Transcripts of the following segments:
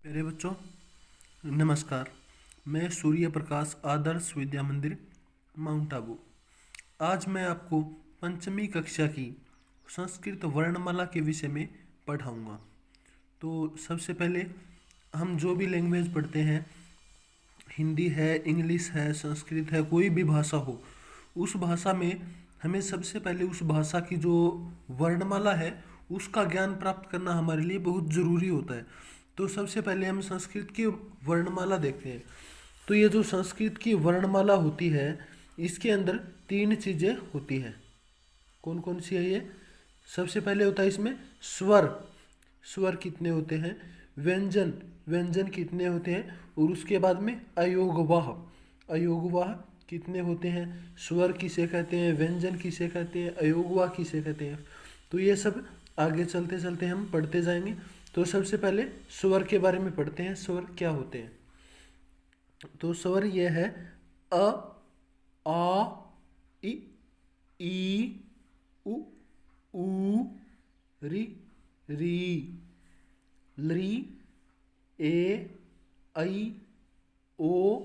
प्यारे बच्चों, नमस्कार। मैं सूर्य प्रकाश आदर्श विद्या मंदिर माउंट आबू। आज मैं आपको पंचमी कक्षा की संस्कृत वर्णमाला के विषय में पढ़ाऊंगा। तो सबसे पहले हम जो भी लैंग्वेज पढ़ते हैं, हिंदी है, इंग्लिश है, संस्कृत है, कोई भी भाषा हो, उस भाषा में हमें सबसे पहले उस भाषा की जो वर्णमाला है उसका ज्ञान प्राप्त करना हमारे लिए बहुत ज़रूरी होता है। तो सबसे पहले हम संस्कृत की वर्णमाला देखते हैं। तो ये जो संस्कृत की वर्णमाला होती है, इसके अंदर तीन चीज़ें होती हैं। कौन कौन सी है ये? सबसे पहले होता है इसमें स्वर। स्वर कितने होते हैं? व्यंजन, व्यंजन कितने होते हैं? और उसके बाद में अयोगवाह, अयोगवाह कितने होते हैं? स्वर किसे कहते हैं, व्यंजन किसे कहते हैं, अयोगवाह किसे कहते हैं? तो ये सब आगे चलते चलते हम पढ़ते जाएंगे। तो सबसे पहले स्वर के बारे में पढ़ते हैं। स्वर क्या होते हैं? तो स्वर ये है अ, आ, ई, उ, री, लरी, ए, ऐ, ओ,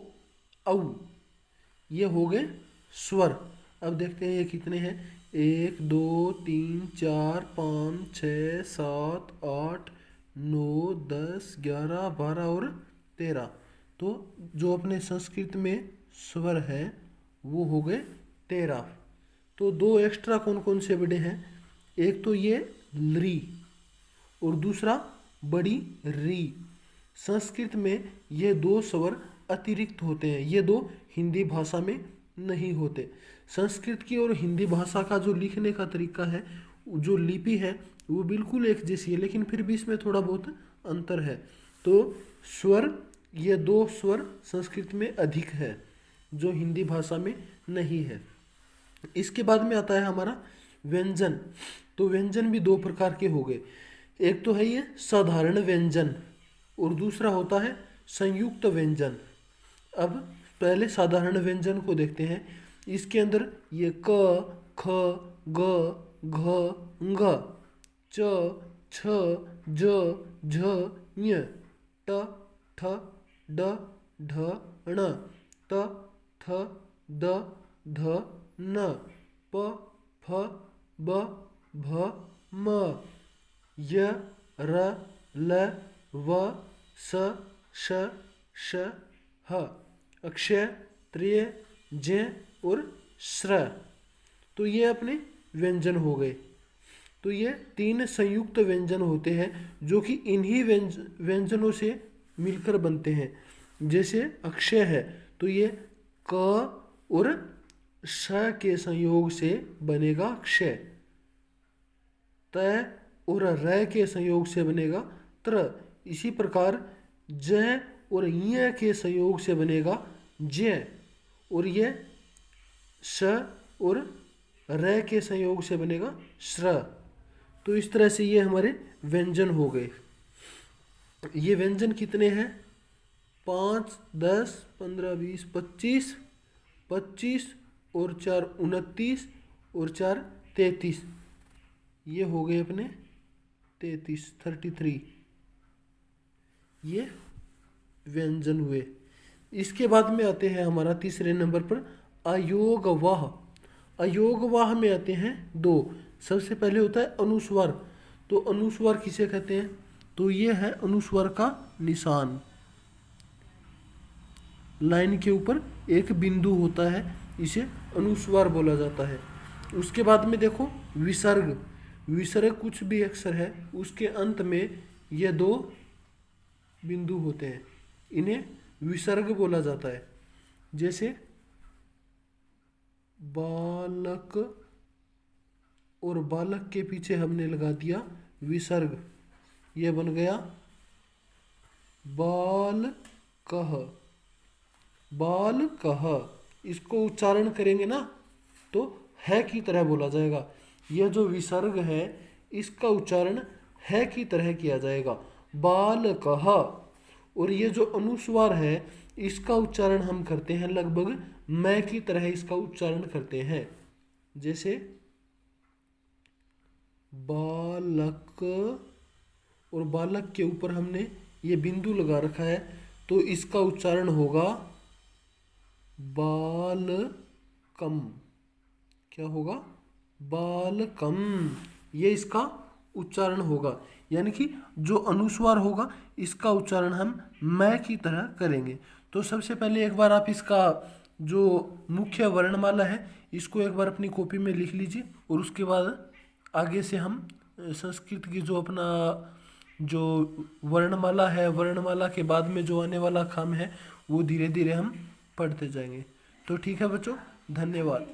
औ। ये हो गए स्वर। अब देखते हैं ये कितने हैं। 1 2 3 4 5 6 7 8 9 10 11 12 और 13। तो जो अपने संस्कृत में स्वर है वो हो गए 13। तो दो एक्स्ट्रा कौन कौन से बड़े हैं? एक तो ये लरी और दूसरा बड़ी री। संस्कृत में ये दो स्वर अतिरिक्त होते हैं, ये दो हिंदी भाषा में नहीं होते। संस्कृत की और हिंदी भाषा का जो लिखने का तरीका है, जो लिपि है, वो बिल्कुल एक जैसी है, लेकिन फिर भी इसमें थोड़ा बहुत अंतर है। तो स्वर, ये दो स्वर संस्कृत में अधिक है जो हिंदी भाषा में नहीं है। इसके बाद में आता है हमारा व्यंजन। तो व्यंजन भी दो प्रकार के हो गए। एक तो है ये साधारण व्यंजन और दूसरा होता है संयुक्त व्यंजन। अब पहले साधारण व्यंजन को देखते हैं। इसके अंदर ये क, ख, ग, घ, घ, च, छ, ज, झ, ञ, ट, ठ, ड, ढ, ण, त, थ, द, ध, न, प, फ, ब, भ, म, य, र, ल, व, स, श, श, ह, अक्षय, त्रिय, जय और श्र। तो ये अपने व्यंजन हो गए। तो ये तीन संयुक्त व्यंजन होते हैं जो कि इन्हीं व्यंजनों से मिलकर बनते हैं। जैसे अक्षय है तो ये क और श के संयोग से बनेगा क्षय, त और र के संयोग से बनेगा त्र। इसी प्रकार ज और य के संयोग से बनेगा जय, और ये श और र के संयोग से बनेगा श्र। तो इस तरह से ये हमारे व्यंजन हो गए। ये व्यंजन कितने हैं? 5, 10, 15, 20, 25, 25 और 4 29 और 4 33। ये हो गए अपने 33 ये व्यंजन हुए। इसके बाद में आते हैं हमारा तीसरे नंबर पर अयोगवाह। अयोगवाह में आते हैं दो। सबसे पहले होता है अनुस्वार। तो अनुस्वार किसे कहते हैं? तो ये है अनुस्वार का निशान। लाइन के ऊपर एक बिंदु होता है, इसे अनुस्वार बोला जाता है। उसके बाद में देखो विसर्ग। विसर्ग कुछ भी अक्षर है उसके अंत में ये दो बिंदु होते हैं, इन्हें विसर्ग बोला जाता है। जैसे बालक और बालक के पीछे हमने लगा दिया विसर्ग, ये बन गया बाल कह। बाल कह, इसको उच्चारण करेंगे ना तो है की तरह बोला जाएगा। यह जो विसर्ग है इसका उच्चारण है की तरह किया जाएगा, बाल कह। और ये जो अनुस्वार है इसका उच्चारण हम करते हैं लगभग मैं की तरह इसका उच्चारण करते हैं। जैसे बालक, और बालक के ऊपर हमने ये बिंदु लगा रखा है, तो इसका उच्चारण होगा बालकम। क्या होगा? बालकम। ये इसका उच्चारण होगा, यानी कि जो अनुस्वार होगा इसका उच्चारण हम मैं की तरह करेंगे। तो सबसे पहले एक बार आप इसका जो मुख्य वर्णमाला है इसको एक बार अपनी कॉपी में लिख लीजिए, और उसके बाद आगे से हम संस्कृत की जो अपना जो वर्णमाला है, वर्णमाला के बाद में जो आने वाला खाम है वो धीरे धीरे हम पढ़ते जाएंगे। तो ठीक है बच्चों, धन्यवाद।